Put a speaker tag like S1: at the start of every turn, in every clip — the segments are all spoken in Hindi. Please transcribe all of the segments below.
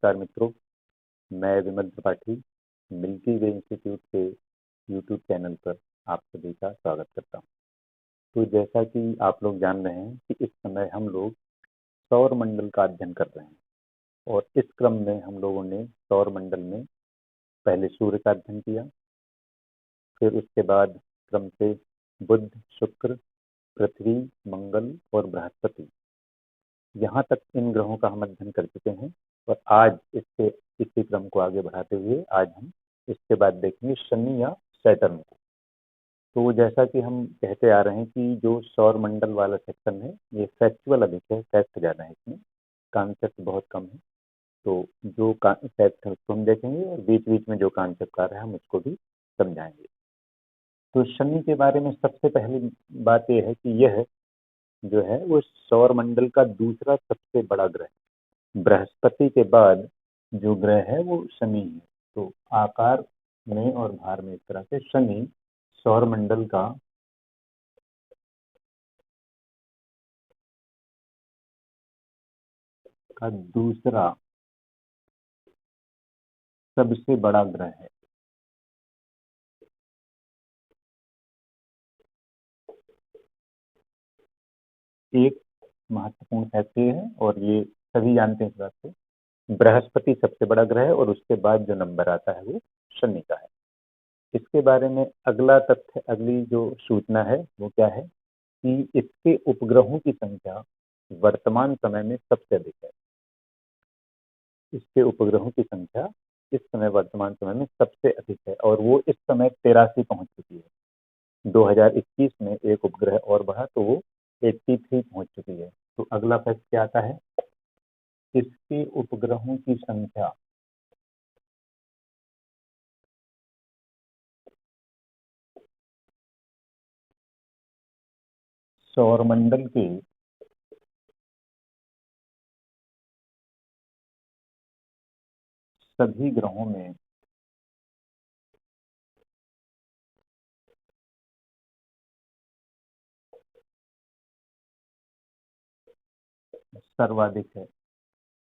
S1: नमस्कार मित्रों, मैं विमल त्रिपाठी मिल्की वे इंस्टीट्यूट के यूट्यूब चैनल पर आप सभी का स्वागत करता हूं। तो जैसा कि आप लोग जान रहे हैं कि इस समय हम लोग सौर मंडल का अध्ययन कर रहे हैं और इस क्रम में हम लोगों ने सौर मंडल में पहले सूर्य का अध्ययन किया, फिर उसके बाद क्रम से बुध, शुक्र, पृथ्वी, मंगल और बृहस्पति, यहाँ तक इन ग्रहों का हम अध्ययन कर चुके हैं। और आज इसी क्रम को आगे बढ़ाते हुए आज हम इसके बाद देखेंगे शनि या सैटर्न को। तो जैसा कि हम कहते आ रहे हैं कि जो सौर मंडल वाला सेक्शन है ये फैक्चुअल अधिक है, फैक्ट ज़्यादा है, इसमें कॉन्सेप्ट बहुत कम है। तो जो फैक्ट है उसको हम देखेंगे और बीच बीच में जो कॉन्सेप्ट आ रहा है हम उसको भी समझाएंगे। तो शनि के बारे में सबसे पहली बात यह है कि यह जो है वो सौर मंडल का दूसरा सबसे बड़ा ग्रह है। बृहस्पति के बाद जो ग्रह है वो शनि है। तो आकार में और भार में इस तरह से शनि सौर मंडल का दूसरा सबसे बड़ा ग्रह है। एक महत्वपूर्ण फैक्ट ये है और ये सभी जानते हैं इस बात से, बृहस्पति सबसे बड़ा ग्रह है और उसके बाद जो नंबर आता है वो शनि का है। इसके बारे में अगला तथ्य, अगली जो सूचना है वो क्या है कि इसके उपग्रहों की संख्या वर्तमान समय में सबसे अधिक है। इसके उपग्रहों की संख्या इस समय वर्तमान समय में सबसे अधिक है और वो इस समय 83 पहुंच चुकी है। 2021 में एक उपग्रह और बढ़ा तो वो 83 पहुंच चुकी है। तो अगला फैक्ट क्या आता है, इसके उपग्रहों की संख्या सौरमंडल के सभी ग्रहों में सर्वाधिक है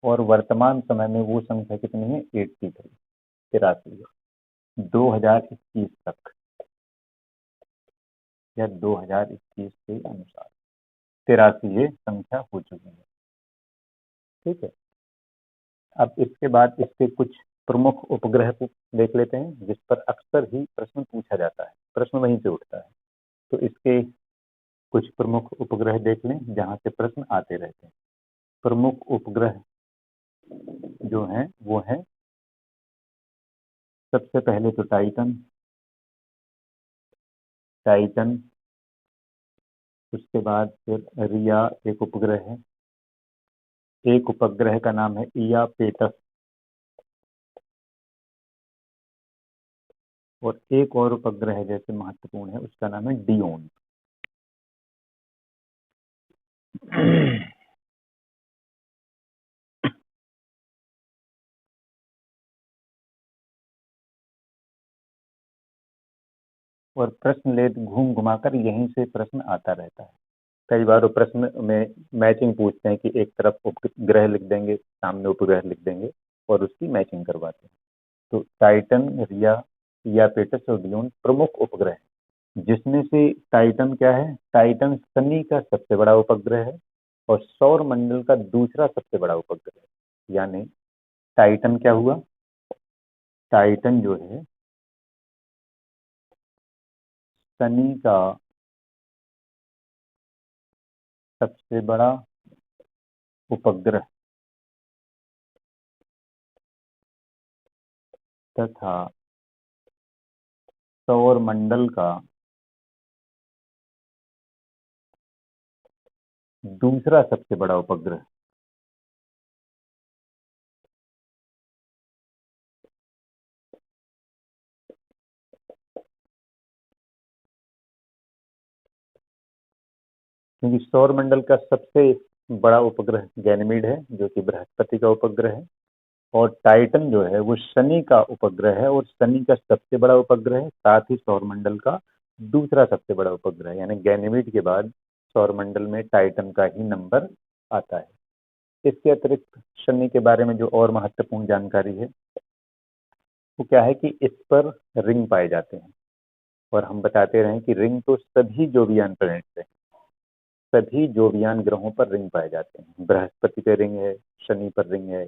S1: और वर्तमान समय में वो संख्या कितनी है, 83 है। 2021 तक या 2021 के अनुसार 83 ये संख्या हो चुकी है। ठीक है, अब इसके बाद इसके कुछ प्रमुख उपग्रह को देख लेते हैं जिस पर अक्सर ही प्रश्न पूछा जाता है, प्रश्न वहीं से उठता है। तो इसके कुछ प्रमुख उपग्रह देख लें जहां से प्रश्न आते रहते हैं। प्रमुख उपग्रह जो हैं वो हैं सबसे पहले तो टाइटन, उसके बाद फिर रिया एक उपग्रह है, एक उपग्रह का नाम है इया पेटस, और एक और उपग्रह जैसे महत्वपूर्ण है उसका नाम है डियोन। और प्रश्न ले घूम घुमाकर यहीं से प्रश्न आता रहता है। कई बार वो प्रश्न में मैचिंग पूछते हैं कि एक तरफ उपग्रह लिख देंगे, सामने उपग्रह लिख देंगे और उसकी मैचिंग करवाते हैं। तो टाइटन, रिया, इयापेटस और डियोन प्रमुख उपग्रह हैं, जिसमें से टाइटन क्या है, टाइटन शनि का सबसे बड़ा उपग्रह है और सौर मंडल का दूसरा सबसे बड़ा उपग्रह है। यानी टाइटन क्या हुआ, टाइटन जो है शनि का सबसे बड़ा उपग्रह तथा सौर मंडल का दूसरा सबसे बड़ा उपग्रह। क्योंकि सौर मंडल का सबसे बड़ा उपग्रह गैनीमेड है जो कि बृहस्पति का उपग्रह है, और टाइटन जो है वो शनि का उपग्रह है और शनि का सबसे बड़ा उपग्रह है, साथ ही सौरमंडल का दूसरा सबसे बड़ा उपग्रह है। यानी गैनीमेड के बाद सौरमंडल में टाइटन का ही नंबर आता है। इसके अतिरिक्त शनि के बारे में जो और महत्वपूर्ण जानकारी है वो क्या है कि इस पर रिंग पाए जाते हैं। और हम बताते रहे कि रिंग तो सभी जोवियन प्लैनेट पे, सभी जोवियन ग्रहों पर रिंग पाए जाते हैं। बृहस्पति पे रिंग है, शनि पर रिंग है,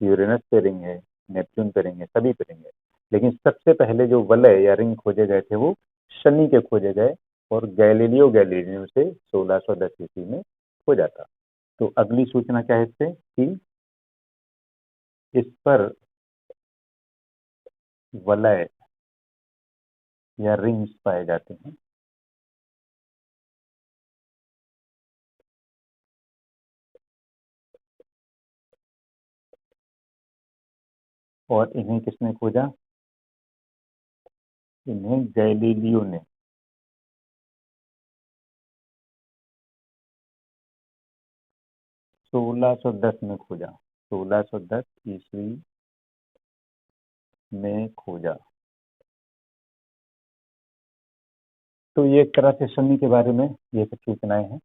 S1: यूरेनस पे रिंग है, नेपच्यून पे रिंग है, सभी पे रिंग है। लेकिन सबसे पहले जो वलय या रिंग खोजे गए थे वो शनि के खोजे गए और गैलीलियो गैलीलियो से 1610 ईस्वी में खोजा था। तो अगली सूचना क्या है इससे कि इस पर वलय या रिंग्स पाए जाते हैं। और इन्हें किसने खोजा? इन्हें गैलीलियो ने 1610 में खोजा, 1610 ईस्वी में खोजा। तो ये एक तरह से शनि के बारे में ये सब सूचनाएं हैं।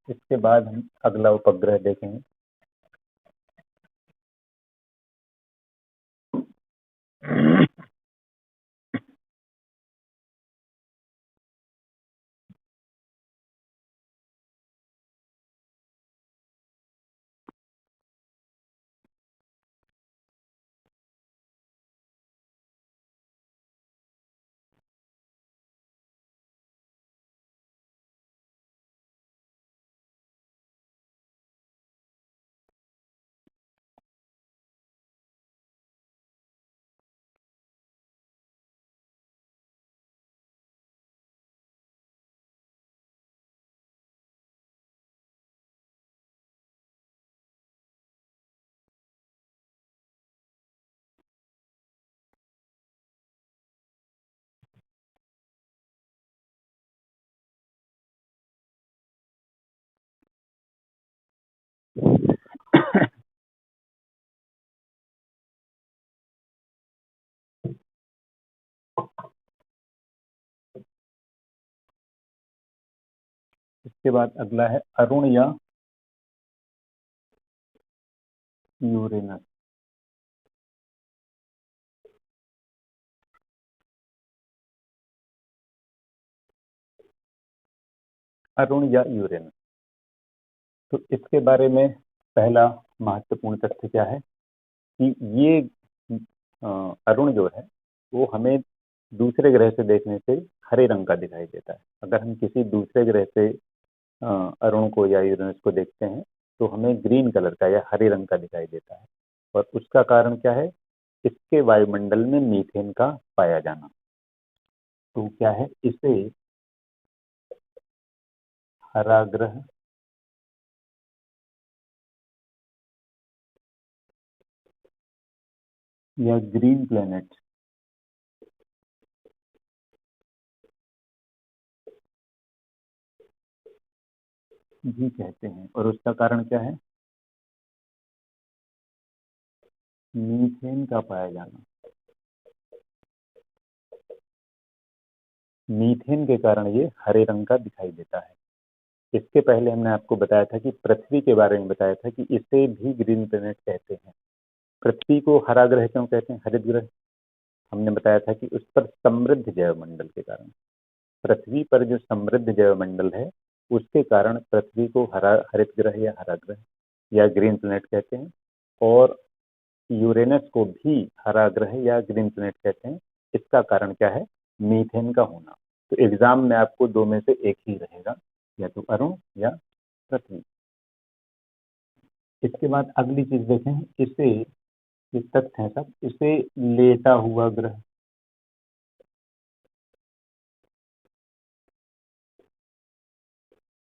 S1: इसके बाद हम अगला उपग्रह देखेंगे। इसके बाद अगला है अरुण या यूरेनस। अरुण या यूरेनस, तो इसके बारे में पहला महत्वपूर्ण तथ्य क्या है कि ये अरुण जो है वो हमें दूसरे ग्रह से देखने से हरे रंग का दिखाई देता है। अगर हम किसी दूसरे ग्रह से अरुण को या यूरेनस को देखते हैं तो हमें ग्रीन कलर का या हरे रंग का दिखाई देता है। और उसका कारण क्या है? इसके वायुमंडल में मीथेन का पाया जाना। तो क्या है, इसे हरा ग्रह या ग्रीन प्लेनेट भी कहते हैं। और उसका कारण क्या है? मीथेन का पाया जाना। मीथेन के कारण ये हरे रंग का दिखाई देता है। इसके पहले हमने आपको बताया था कि पृथ्वी के बारे में बताया था कि इसे भी ग्रीन प्लेनेट कहते हैं। पृथ्वी को हरा ग्रह क्यों कहते हैं, हरित ग्रह? हमने बताया था कि उस पर समृद्ध जैवमंडल के कारण, पृथ्वी पर जो समृद्ध जैवमंडल है उसके कारण पृथ्वी को हरा हरित ग्रह या हरा ग्रह या ग्रीन प्लेनेट कहते हैं। और यूरेनस को भी हरा ग्रह या ग्रीन प्लेनेट कहते हैं। इसका कारण क्या है? मीथेन का होना। तो एग्जाम में आपको दो में से एक ही रहेगा, या तो अरुण या पृथ्वी। इसके बाद अगली चीज देखें, इसे, ये तथ्य है सब, इसे लेटा हुआ ग्रह,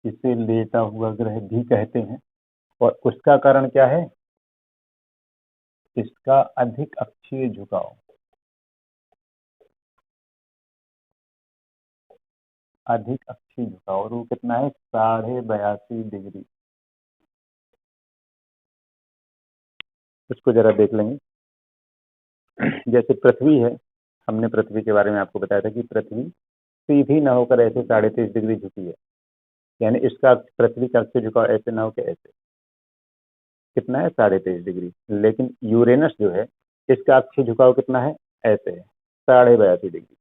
S1: इसे लेटा हुआ ग्रह भी कहते हैं। और उसका कारण क्या है? इसका अधिक अक्षीय झुकाव, अधिक अक्षीय झुकाव। और वो कितना है? 82.5 डिग्री। उसको जरा देख लेंगे। जैसे पृथ्वी है, हमने पृथ्वी के बारे में आपको बताया था कि पृथ्वी सीधी ना होकर ऐसे 23.5 डिग्री झुकी है, यानी इसका पृथ्वी का अक्ष झुकाव ऐसे ना होकर ऐसे कितना है 23.5 डिग्री। लेकिन यूरेनस जो है इसका अक्ष झुकाव कितना है, ऐसे है 82.5 डिग्री,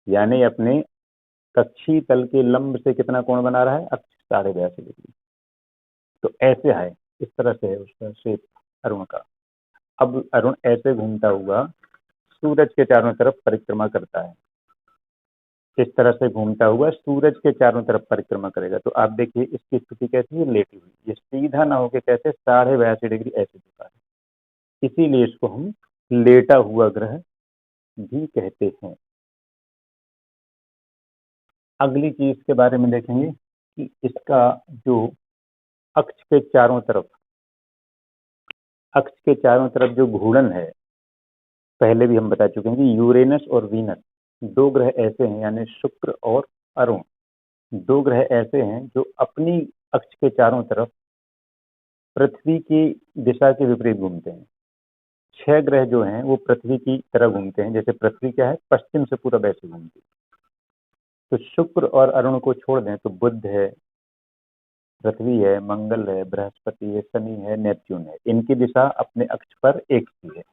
S1: यानी अपने कक्षीय तल के लंब से कितना कोण बना रहा है, अक्ष 82.5 डिग्री। तो ऐसे है, इस तरह से है उसका शेप अरुण का। अब अरुण ऐसे घूमता हुआ सूरज के चारों तरफ परिक्रमा करता है, इस तरह से घूमता हुआ सूरज के चारों तरफ परिक्रमा करेगा। तो आप देखिए इसकी स्थिति कैसी है, लेटी हुई, ये सीधा ना होके कैसे 82.5 डिग्री ऐसे झुका है, इसीलिए इसको हम लेटा हुआ ग्रह भी कहते हैं। अगली चीज के बारे में देखेंगे कि इसका जो अक्ष के चारों तरफ, अक्ष के चारों तरफ जो घूर्णन है, पहले भी हम बता चुके हैं कि यूरेनस और वीनस दो ग्रह ऐसे हैं, यानी शुक्र और अरुण दो ग्रह ऐसे हैं जो अपनी अक्ष के चारों तरफ पृथ्वी की दिशा के विपरीत घूमते हैं। 6 ग्रह जो हैं वो पृथ्वी की तरह घूमते हैं, जैसे पृथ्वी क्या है पश्चिम से पूरब ऐसे घूमती है। तो शुक्र और अरुण को छोड़ दें तो बुध है, पृथ्वी है, मंगल है, बृहस्पति है, शनि है, नेपच्यून है, इनकी दिशा अपने अक्ष पर एक सी है।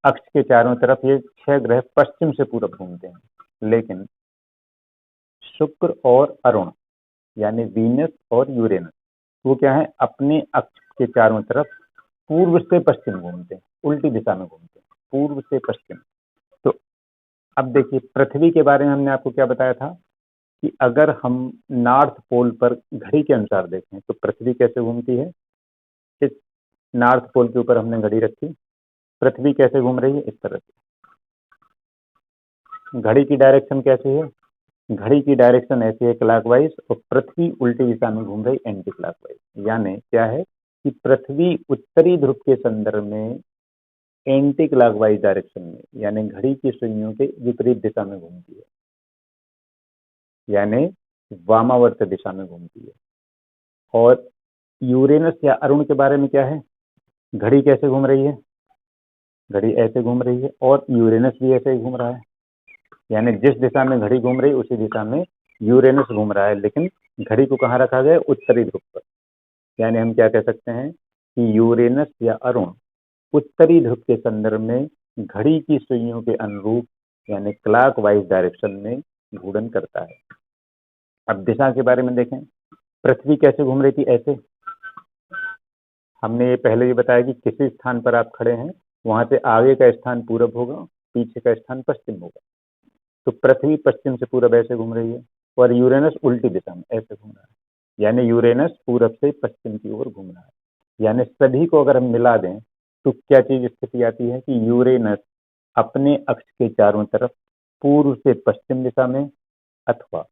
S1: अक्ष के चारों तरफ ये 6 ग्रह पश्चिम से पूरब घूमते हैं। लेकिन शुक्र और अरुण यानी वीनस और यूरेनस वो क्या है, अपने अक्ष के चारों तरफ पूर्व से पश्चिम घूमते हैं, उल्टी दिशा में घूमते हैं, पूर्व से पश्चिम। तो अब देखिए पृथ्वी के बारे में हमने आपको क्या बताया था कि अगर हम नॉर्थ पोल पर घड़ी के अनुसार देखें तो पृथ्वी कैसे घूमती है, इस नॉर्थ पोल के ऊपर हमने घड़ी रखी, पृथ्वी कैसे घूम रही है, इस तरह से। घड़ी की डायरेक्शन कैसे है, घड़ी की डायरेक्शन ऐसी है क्लॉकवाइज, और पृथ्वी उल्टी दिशा में घूम रही एंटी क्लॉकवाइज। यानी क्या है कि पृथ्वी उत्तरी ध्रुव के संदर्भ में एंटी क्लॉकवाइज डायरेक्शन में, यानी घड़ी की सुइयों के विपरीत दिशा में घूमती है, यानी वामावर्त दिशा में घूमती है। और यूरेनस या अरुण के बारे में क्या है, घड़ी कैसे घूम रही है, घड़ी ऐसे घूम रही है, और यूरेनस भी ऐसे ही घूम रहा है, यानी जिस दिशा में घड़ी घूम रही है उसी दिशा में यूरेनस घूम रहा है। लेकिन घड़ी को कहाँ रखा गया, उत्तरी ध्रुव पर। यानी हम क्या कह सकते हैं कि यूरेनस या अरुण उत्तरी ध्रुव के संदर्भ में घड़ी की सुइयों के अनुरूप यानी क्लॉक वाइज डायरेक्शन में घूर्णन करता है। अब दिशा के बारे में देखें, पृथ्वी कैसे घूम रही थी, ऐसे। हमने ये पहले भी बताया कि किसी स्थान पर आप खड़े हैं वहां से आगे का स्थान पूरब होगा, पीछे का स्थान पश्चिम होगा। तो पृथ्वी पश्चिम से पूरब ऐसे घूम रही है, और यूरेनस उल्टी दिशा में ऐसे घूम रहा है, यानी यूरेनस पूरब से पश्चिम की ओर घूम रहा है। यानी सभी को अगर हम मिला दें तो क्या चीज स्थिति आती है कि यूरेनस अपने अक्ष के चारों तरफ पूर्व से पश्चिम दिशा में अथवा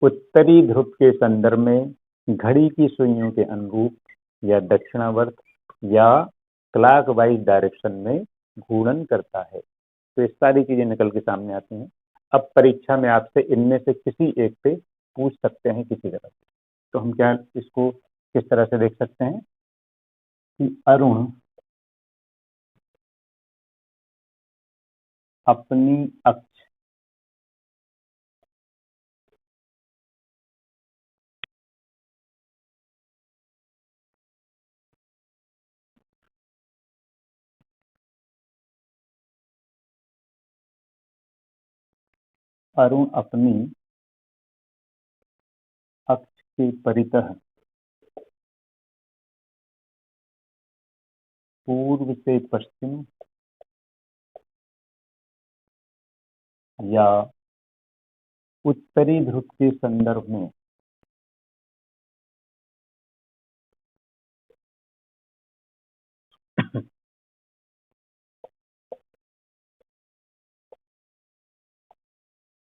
S1: उत्तरी ध्रुव के संदर्भ में घड़ी की सुइयों के अनुरूप या दक्षिणावर्त या क्लॉक वाइज डायरेक्शन में घूर्णन करता है। तो ये सारी चीजें निकल के सामने आती हैं। अब परीक्षा में आपसे इनमें से किसी एक पे पूछ सकते हैं किसी तरह से। तो हम क्या इसको किस तरह से देख सकते हैं कि अरुण अपनी अक्ष अरुण अपनी अक्ष के परितः पूर्व से पश्चिम या उत्तरी ध्रुव के संदर्भ में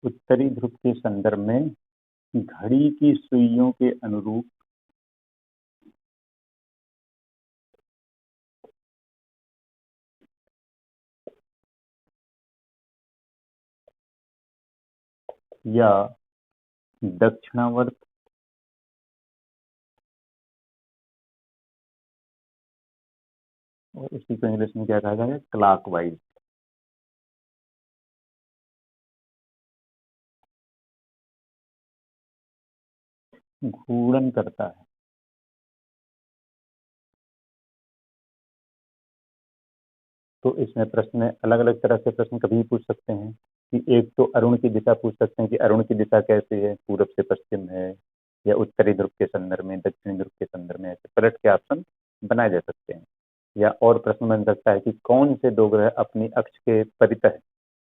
S1: उत्तरी ध्रुव के संदर्भ में घड़ी की सुइयों के अनुरूप या दक्षिणावर्त और इसी को इंग्लिश में क्या कहा जाएगा, क्लॉकवाइज। घूर्णन करता है। तो इसमें प्रश्न अलग अलग तरह से प्रश्न कभी भी पूछ सकते हैं कि एक तो अरुण की दिशा पूछ सकते हैं कि अरुण की दिशा कैसी है, पूरब से पश्चिम है या उत्तरी ध्रुव के संदर्भ में, दक्षिणी ध्रुव के संदर्भ में, ऐसे पलट के ऑप्शन बनाए जा सकते हैं। या और प्रश्न बन सकता है कि कौन से दो ग्रह अपनी अक्ष के परितः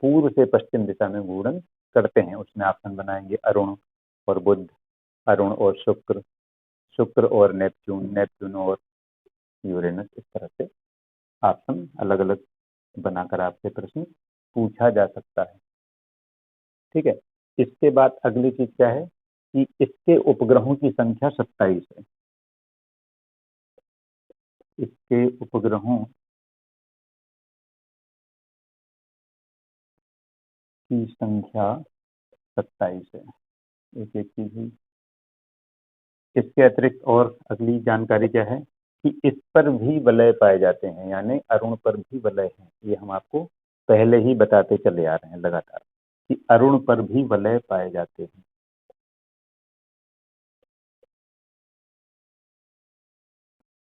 S1: पूर्व से पश्चिम दिशा में घूर्णन करते हैं, उसमें ऑप्शन बनाएंगे अरुण और बुध, अरुण और शुक्र, शुक्र और नेपच्यून, नेपच्यून और यूरेनस। इस तरह से ऑप्शन अलग अलग बनाकर आपसे प्रश्न पूछा जा सकता है। ठीक है। इसके बाद अगली चीज क्या है कि इसके उपग्रहों की संख्या 27 है। इसके उपग्रहों की संख्या 27 है। एक एक चीज हुई। इसके अतिरिक्त और अगली जानकारी क्या है कि इस पर भी वलय पाए जाते हैं, यानी अरुण पर भी वलय है। ये हम आपको पहले ही बताते चले आ रहे हैं लगातार कि अरुण पर भी वलय पाए जाते हैं।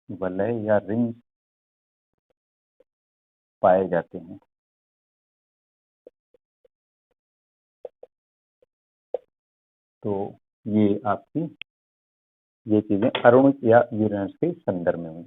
S1: वलय या रिंग पाए जाते हैं। तो ये आपकी ये चीजें अरुण या यूरेनस के संदर्भ में हुई।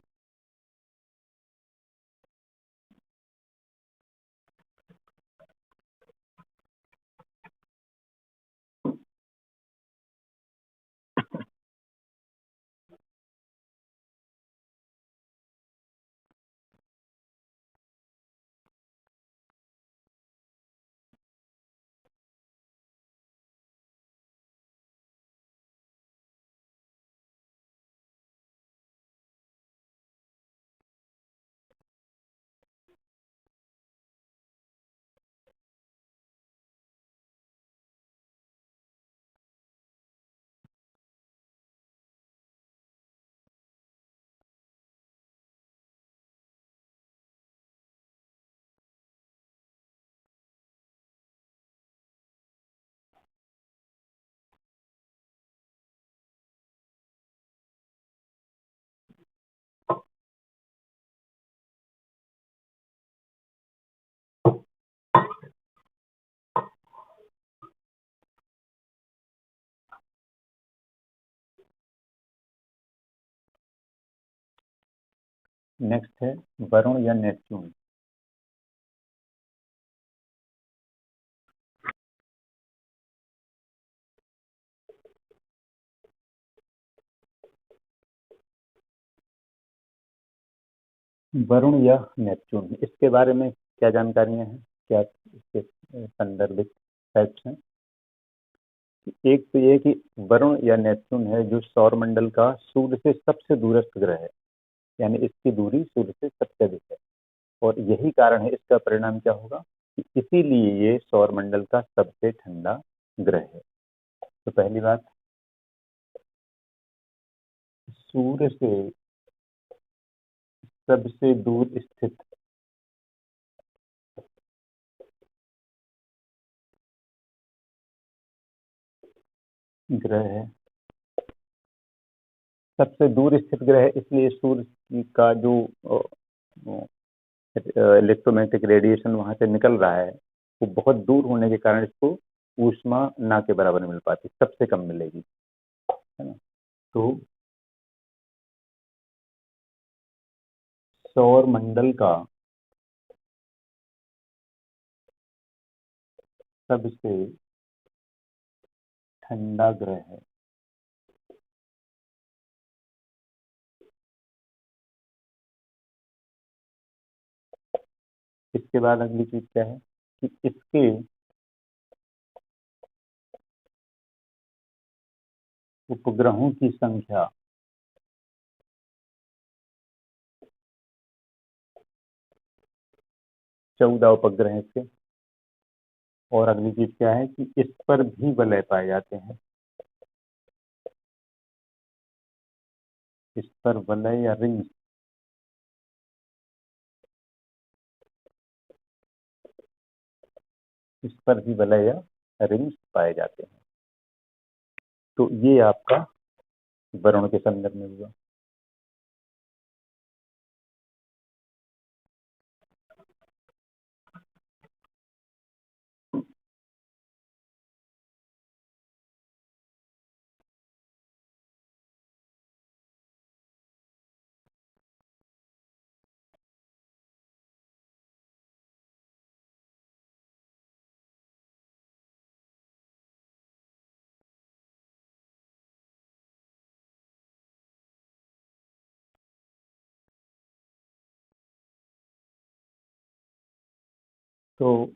S1: नेक्स्ट है वरुण या नेपच्यून। वरुण या नेपच्यून, इसके बारे में क्या जानकारियां हैं, क्या इसके संदर्भित फैक्ट्स हैं। एक तो ये कि वरुण या नेपच्यून है जो सौर मंडल का सूर्य से सबसे दूरस्थ ग्रह है, यानी इसकी दूरी सूर्य से सबसे अधिक है। और यही कारण है, इसका परिणाम क्या होगा कि इसीलिए ये सौर मंडल का सबसे ठंडा ग्रह है। तो पहली बात, सूर्य से सबसे दूर स्थित ग्रह है। सबसे दूर स्थित ग्रह है इसलिए सूर्य का जो इलेक्ट्रोमैग्नेटिक रेडिएशन वहां से निकल रहा है वो बहुत दूर होने के कारण इसको ऊष्मा ना के बराबर मिल पाती, सबसे कम मिलेगी, है ना। तो सौर मंडल का सबसे ठंडा ग्रह है। इसके बाद अगली चीज क्या है कि इसके उपग्रहों की संख्या 14 उपग्रह हैं इसके। और अगली चीज क्या है कि इस पर भी वलय पाए जाते हैं। इस पर वलय या रिंग इस पर ही वलय या रिंग्स पाए जाते हैं। तो ये आपका वरुण के संदर्भ में हुआ। तो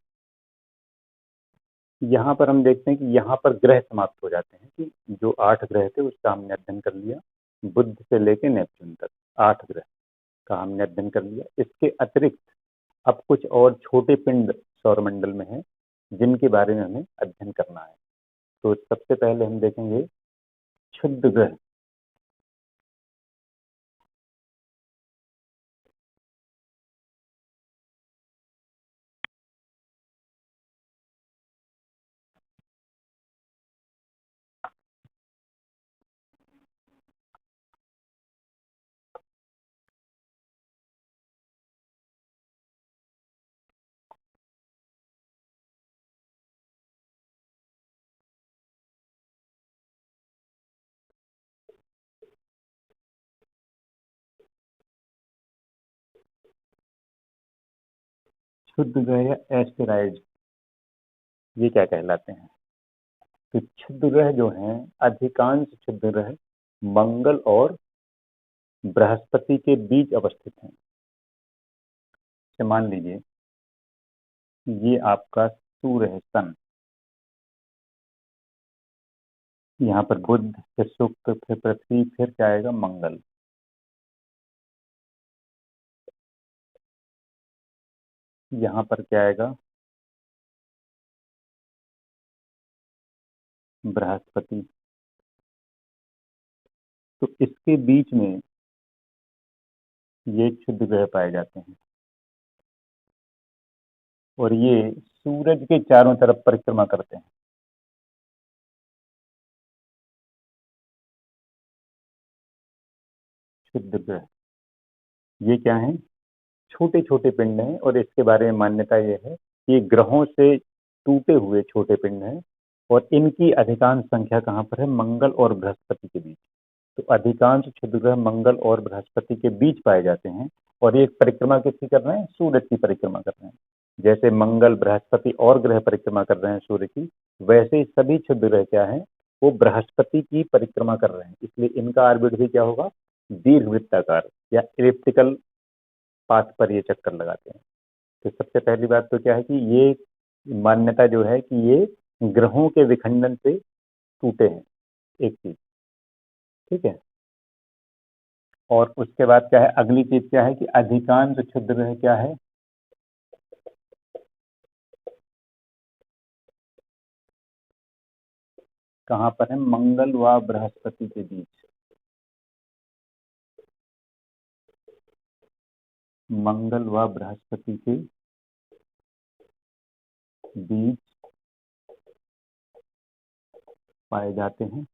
S1: यहाँ पर हम देखते हैं कि यहाँ पर ग्रह समाप्त हो जाते हैं कि जो 8 ग्रह थे उसका हमने अध्ययन कर लिया, बुध से लेके नेपच्यून तक 8 ग्रह का हमने अध्ययन कर लिया। इसके अतिरिक्त अब कुछ और छोटे पिंड सौरमंडल में हैं जिनके बारे में हमें अध्ययन करना है। तो सबसे पहले हम देखेंगे क्षुद्र ग्रह। क्षुद्र ग्रह या एस्टेरॉइड ये क्या कहलाते हैं? तो क्षुद्र ग्रह जो हैं, अधिकांश क्षुद्र ग्रह मंगल और बृहस्पति के बीच अवस्थित हैं। तो मान लीजिए ये आपका सूर्य है, सन, यहाँ पर बुध, फिर शुक्र, फिर पृथ्वी, फिर क्या आएगा, मंगल। यहाँ पर क्या आएगा, बृहस्पति। तो इसके बीच में ये क्षुद्र ग्रह पाए जाते हैं और ये सूरज के चारों तरफ परिक्रमा करते हैं। क्षुद्र ग्रह ये क्या है, छोटे छोटे पिंड हैं और इसके बारे में मान्यता ये है कि ये ग्रहों से टूटे हुए छोटे पिंड हैं और इनकी अधिकांश संख्या कहाँ पर है, मंगल और बृहस्पति के बीच। तो अधिकांश क्षुद्र ग्रह मंगल और बृहस्पति के बीच पाए जाते हैं और ये परिक्रमा किसकी कर रहे हैं, सूरज की परिक्रमा कर रहे हैं। जैसे मंगल, बृहस्पति और ग्रह परिक्रमा कर रहे हैं सूर्य की, वैसे ही सभी क्षुद्र ग्रह क्या है, वो बृहस्पति की परिक्रमा कर रहे हैं। इसलिए इनका ऑर्बिट भी क्या होगा, दीर्घवृत्ताकार या इलिप्टिकल पाथ पर ये चक्कर लगाते हैं। तो सबसे पहली बात तो क्या है कि ये मान्यता जो है कि ये ग्रहों के विखंडन से टूटे हैं, एक चीज, ठीक है। और उसके बाद क्या है, अगली चीज क्या है कि अधिकांश क्षुद्र ग्रह क्या है, कहाँ पर है, मंगल व बृहस्पति के बीच। मंगल व बृहस्पति के बीच पाए जाते हैं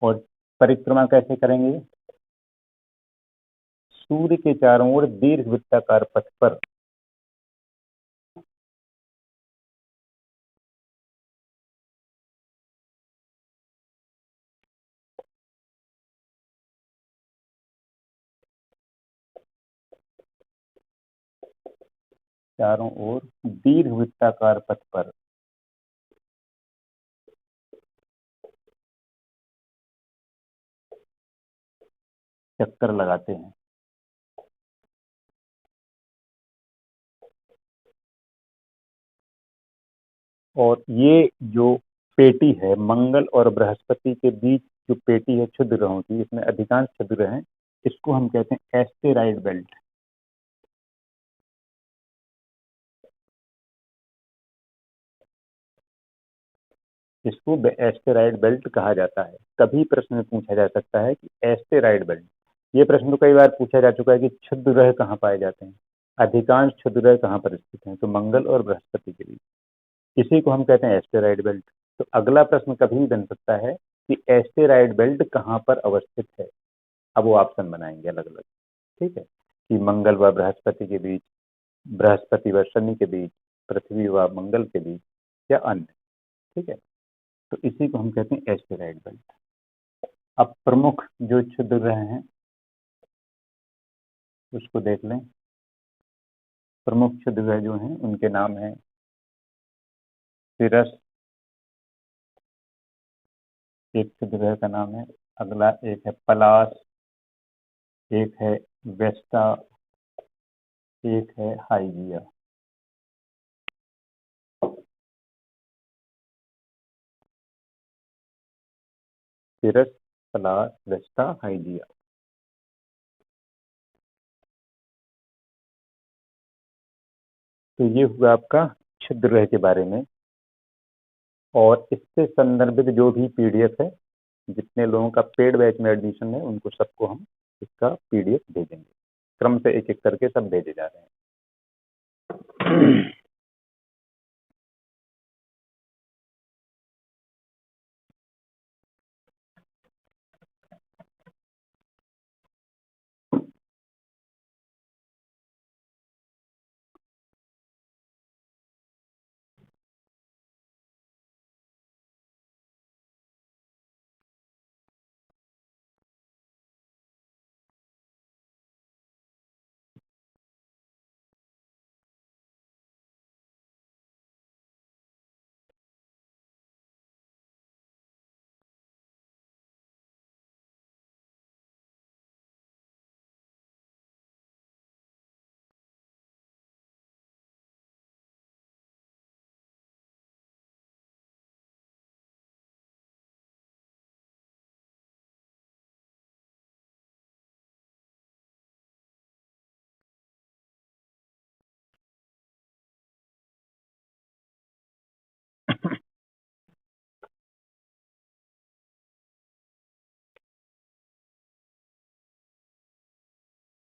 S1: और परिक्रमा कैसे करेंगे, सूर्य के चारों ओर दीर्घवृत्ताकार पथ पर चारों ओर दीर्घवृत्ताकार पथ पर चक्कर लगाते हैं। और ये जो पेटी है मंगल और बृहस्पति के बीच, जो पेटी है क्षुद्र ग्रहों की, इसमें अधिकांश क्षुद्र ग्रह हैं, इसको हम कहते हैं एस्टेरॉइड बेल्ट। इसको एस्टेरॉइड बेल्ट कहा जाता है। कभी प्रश्न में पूछा जा सकता है कि एस्टेरॉइड बेल्ट, ये प्रश्न तो कई बार पूछा जा चुका है कि क्षुद्र ग्रह कहाँ पाए जाते हैं, अधिकांश क्षुद्र ग्रह कहाँ पर स्थित हैं, तो मंगल और बृहस्पति के बीच। इसी को हम कहते हैं एस्टेरॉयड बेल्ट। तो अगला प्रश्न कभी भी बन सकता है कि एस्टेरॉयड बेल्ट कहाँ पर अवस्थित है। अब वो ऑप्शन बनाएंगे अलग अलग, ठीक है, कि मंगल व बृहस्पति के बीच, बृहस्पति व शनि के बीच, पृथ्वी व मंगल के बीच, या अन्य, ठीक है। तो इसी को हम कहते हैं एस्टेरॉयड बेल्ट। अब प्रमुख जो क्षुद्र ग्रह हैं उसको देख लें। प्रमुख क्षुद्र ग्रह जो हैं उनके नाम हैं सिरस, एक क्षुद्र ग्रह का नाम है। अगला एक है पलाश, एक है वेस्टा, एक है हाइजिया। सिरस, पलाश, वेस्टा, हाइजिया। तो ये हुआ आपका क्षुद्र ग्रह के बारे में। और इससे संदर्भित जो भी पीडीएफ है, जितने लोगों का पेड बैच में एडमिशन है उनको सबको हम इसका पीडीएफ भेजेंगे। क्रम से एक एक करके सब भेजे जा रहे हैं।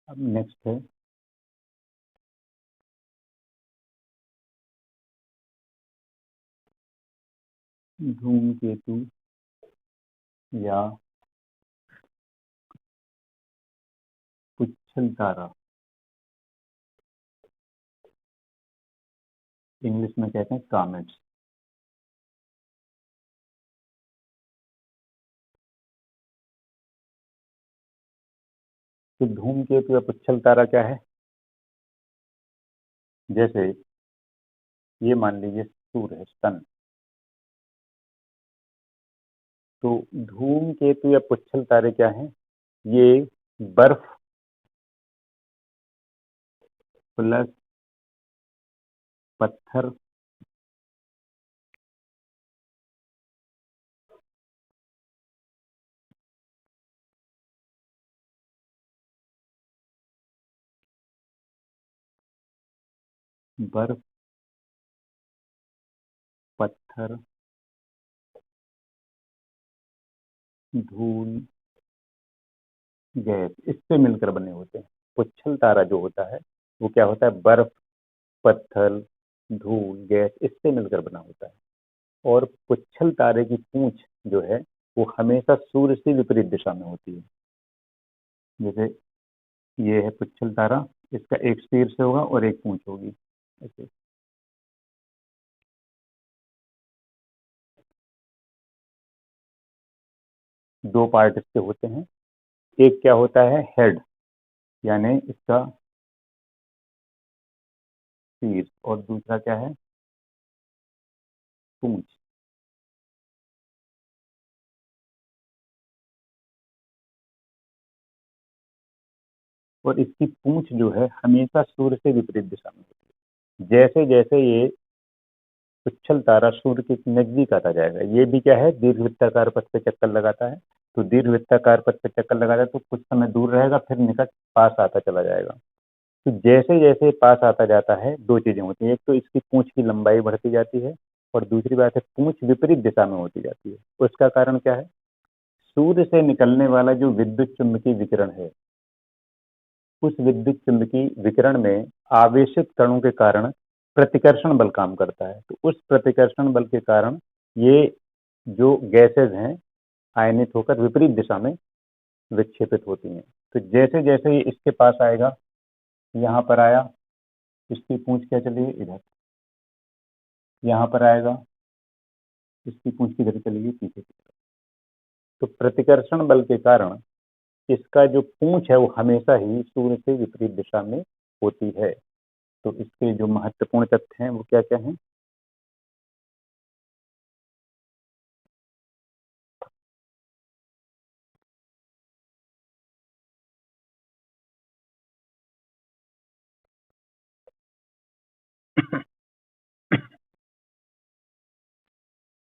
S1: अब नेक्स्ट है धूमकेतु या पुच्छल तारा, इंग्लिश में कहते हैं कॉमेट्स। तो धूमकेतु या पुच्छल तारा क्या है? जैसे ये मान लीजिए सूर्य है, सन। तो धूमकेतु या पुच्छल तारे क्या है? ये बर्फ प्लस पत्थर बर्फ पत्थर धूल गैस, इससे मिलकर बने होते हैं। पुच्छल तारा जो होता है वो क्या होता है? बर्फ पत्थर धूल गैस, इससे मिलकर बना होता है। और पुच्छल तारे की पूंछ जो है वो हमेशा सूर्य से विपरीत दिशा में होती है। जैसे ये है पुच्छल तारा, इसका एक शीर्ष होगा और एक पूंछ होगी ऐसे। दो पार्ट इसके होते हैं। एक क्या होता है? हेड, यानी इसका शीर्ष, और दूसरा क्या है? पूंछ। और इसकी पूंछ जो है हमेशा सूर्य से विपरीत दिशा में होती है। जैसे जैसे ये पुच्छल तारा सूर्य के नजदीक आता जाएगा, ये भी क्या है? दीर्घवृत्ताकार पथ पे चक्कर लगाता है। तो दीर्घवृत्ताकार पथ पे चक्कर लगाता है तो कुछ समय दूर रहेगा, फिर निकट पास आता चला जाएगा। तो जैसे जैसे पास आता जाता है दो चीजें होती हैं, एक तो इसकी पूंछ की लंबाई बढ़ती जाती है, और दूसरी बात है पूंछ विपरीत दिशा में होती जाती है। उसका कारण क्या है? सूर्य से निकलने वाला जो विद्युत चुम्बकीय विकिरण है, उस विद्युत चुम्बकीय विकिरण में आवेशित कणों के कारण प्रतिकर्षण बल काम करता है। तो उस प्रतिकर्षण बल के कारण ये जो गैसेज हैं आयनित होकर विपरीत दिशा में विक्षेपित होती हैं। तो जैसे जैसे ये इसके पास आएगा, यहाँ पर आया, इसकी पूंछ क्या चली गई इधर, यहाँ पर आएगा, इसकी पूंछ किधर चली गई पीछे की तरफ। तो प्रतिकर्षण बल के कारण इसका जो पूंछ है वो हमेशा ही सूर्य से विपरीत दिशा में होती है। तो इसके जो महत्वपूर्ण तथ्य हैं वो क्या क्या हैं?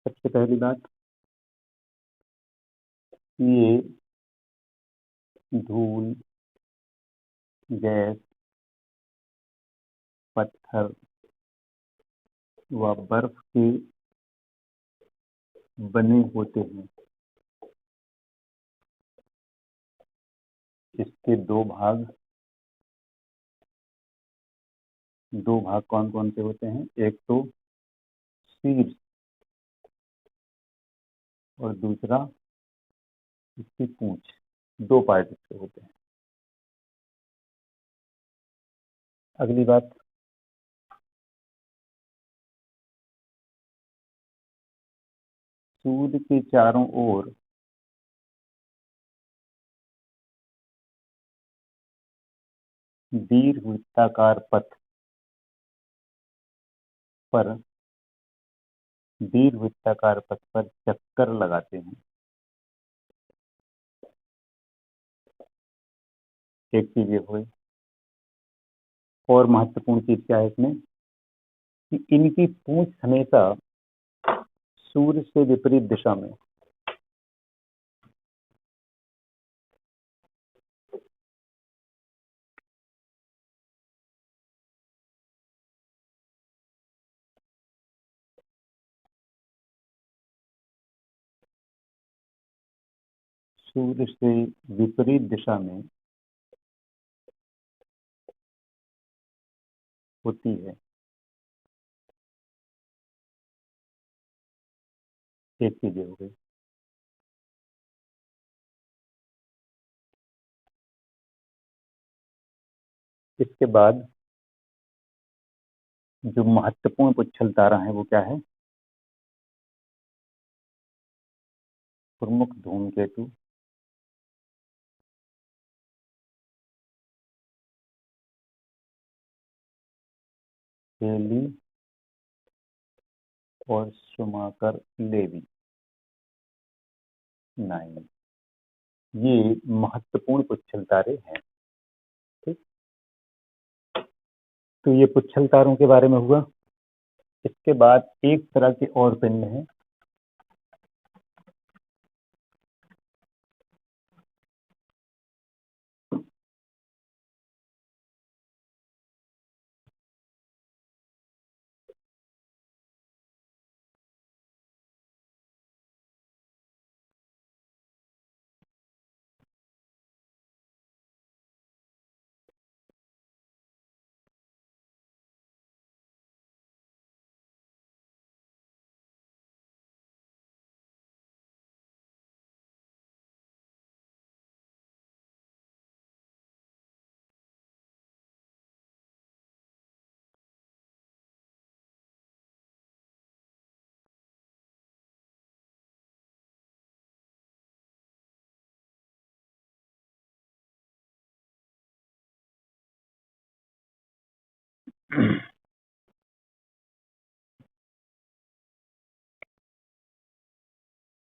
S1: सबसे पहली बात, ये धूल, गैस, पत्थर व बर्फ के बने होते हैं। इसके दो भाग कौन कौन से होते हैं? एक तो शीर्ष और दूसरा इसकी पूंछ, दो पार्ट इसके होते हैं। अगली बात, सूर्य के चारों ओर दीर्घवृत्ताकार पथ पर चक्कर लगाते हैं। एक चीज ये हुई। और महत्वपूर्ण चीज क्या है इसमें कि इनकी पूंछ हमेशा सूर्य से विपरीत दिशा में, सूर्य से विपरीत दिशा में होती है। एक चीज ये हो गई। इसके बाद जो महत्वपूर्ण पुच्छल तारा है वो क्या है? प्रमुख धूमकेतु, हेली और शुमाकर लेवी 9, ये महत्वपूर्ण पुच्छल तारे हैं। ठीक, तो ये पुच्छल तारों के बारे में हुआ। इसके बाद एक तरह के और पिंड हैं,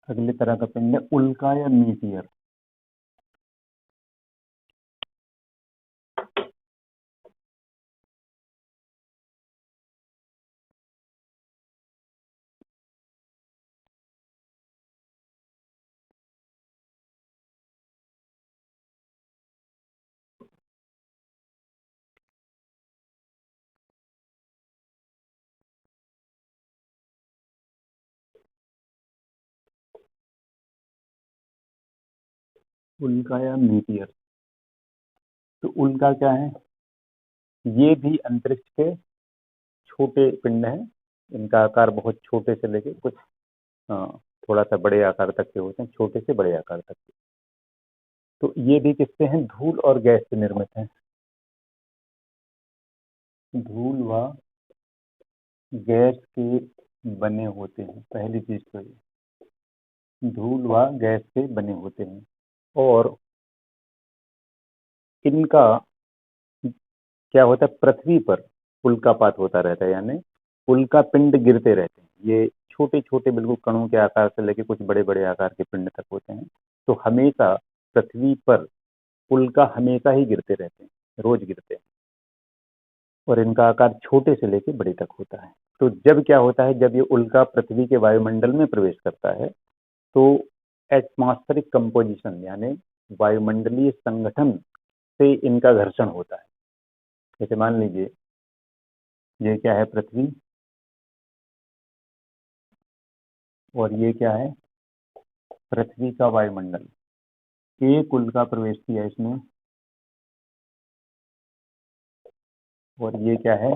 S1: अगले तरह का पिंड है उल्का या मीटियर। उल्का या मीटियर, तो उल्का क्या है? ये भी अंतरिक्ष के छोटे पिंड हैं। इनका आकार बहुत छोटे से लेके कुछ अ, थोड़ा सा बड़े आकार तक के होते हैं, छोटे से बड़े आकार तक के। तो ये भी किससे हैं? धूल और गैस से निर्मित हैं। धूल व गैस के बने होते हैं। पहली चीज तो ये धूल व गैस से बने होते हैं। और इनका क्या होता है? पृथ्वी पर उल्कापात होता रहता है, यानी उल्का पिंड गिरते रहते हैं। ये छोटे छोटे बिल्कुल कणों के आकार से लेके कुछ बड़े बड़े आकार के पिंड तक होते हैं। तो हमेशा पृथ्वी पर उल्का हमेशा ही गिरते रहते हैं, रोज गिरते हैं। और इनका आकार छोटे से लेके बड़े तक होता है। तो जब क्या होता है? जब ये उल्का पृथ्वी के वायुमंडल में प्रवेश करता है तो एटमॉस्फेरिक कंपोजिशन यानी वायुमंडलीय संगठन से इनका घर्षण होता है। जैसे मान लीजिए ये क्या है? पृथ्वी। और ये क्या है? पृथ्वी का वायुमंडल। एक उल्का प्रवेश किया इसमें। और ये क्या है?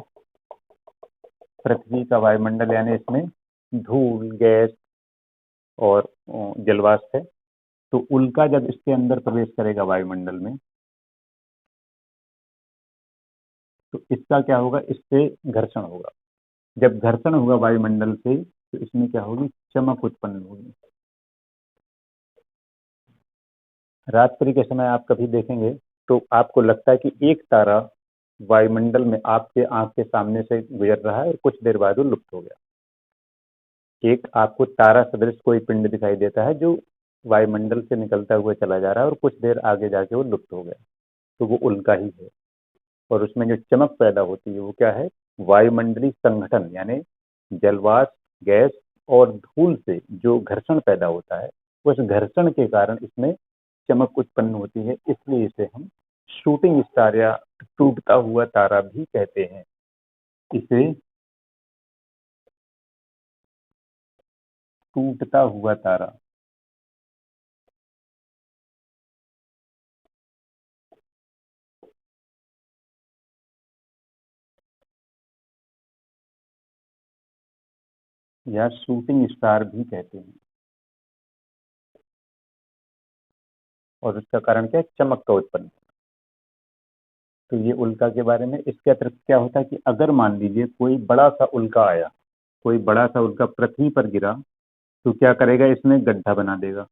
S1: पृथ्वी का वायुमंडल, यानी इसमें धूल, गैस और जलवाष्प है। तो उल्का जब इसके अंदर प्रवेश करेगा वायुमंडल में, तो इसका क्या होगा? इससे घर्षण होगा। जब घर्षण होगा वायुमंडल से तो इसमें क्या होगी? चमक उत्पन्न होगी। रात्रि के समय आप कभी देखेंगे तो आपको लगता है कि एक तारा वायुमंडल में आपके आंख के सामने से गुजर रहा है और कुछ देर बाद वो लुप्त हो गया। एक आपको तारा सदृश कोई पिंड दिखाई देता है जो वायुमंडल से निकलता हुआ चला जा रहा है और कुछ देर आगे जाके वो लुप्त हो गया। तो वो उल्का ही है। और उसमें जो चमक पैदा होती है वो क्या है? वायुमंडलीय संगठन यानी जलवाष्प, गैस और धूल से जो घर्षण पैदा होता है, उस घर्षण के कारण इसमें चमक उत्पन्न होती है। इसलिए इसे हम शूटिंग स्टार या टूटता हुआ तारा भी कहते हैं। इसे टूटता हुआ तारा या शूटिंग स्टार भी कहते हैं। और उसका कारण क्या है? चमक का उत्पन्न। तो ये उल्का के बारे में। इसके अतिरिक्त क्या होता है कि अगर मान लीजिए कोई बड़ा सा उल्का आया, कोई बड़ा सा उल्का पृथ्वी पर गिरा, तो क्या करेगा? इसमें गड्ढा बना देगा।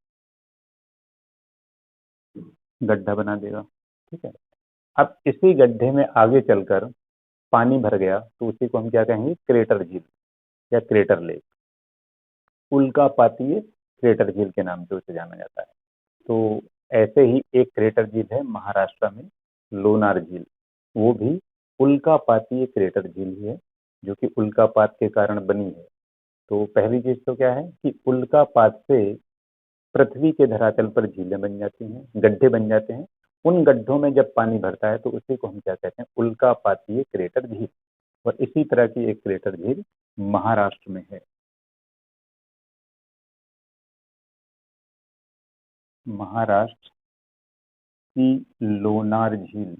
S1: गड्ढा बना देगा। ठीक है। अब इसी गड्ढे में आगे चलकर पानी भर गया तो उसी को हम क्या कहेंगे? क्रेटर झील या क्रेटर लेक। उल्कापातीय क्रेटर झील के नाम से उसे जाना जाता है। तो ऐसे ही एक क्रेटर झील है महाराष्ट्र में, लोनार झील। वो भी उल्कापातीय क्रेटर झील ही है, जो कि उल्कापात के कारण बनी है। तो पहली चीज तो क्या है कि उल्कापात से पृथ्वी के धरातल पर झीलें बन जाती हैं, गड्ढे बन जाते हैं। उन गड्ढों में जब पानी भरता है तो उसी को हम क्या कहते हैं? उल्कापातीय क्रेटर झील। और इसी तरह की एक क्रेटर झील महाराष्ट्र में है। महाराष्ट्र की लोनार झील।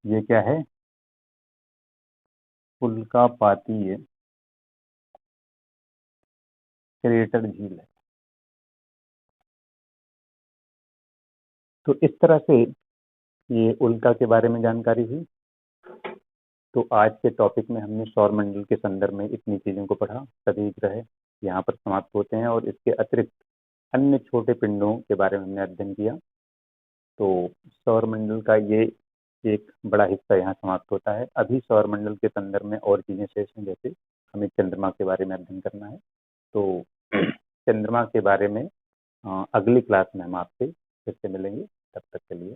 S1: ये क्या है? उल्कापातीय क्रेटर झील है। तो इस तरह से ये उल्का के बारे में जानकारी हुई। तो आज के टॉपिक में हमने सौर मंडल के संदर्भ में इतनी चीज़ों को पढ़ा। सभी ग्रह यहाँ पर समाप्त होते हैं और इसके अतिरिक्त अन्य छोटे पिंडों के बारे में हमने अध्ययन किया। तो सौर मंडल का ये एक बड़ा हिस्सा यहाँ समाप्त होता है। अभी सौर मंडल के संदर्भ में और चीज़ें शेष हैं, जैसे हमें चंद्रमा के बारे में अध्ययन करना है। तो चंद्रमा के बारे में अगली क्लास में हम आपसे फिर से मिलेंगे। तब तक के लिए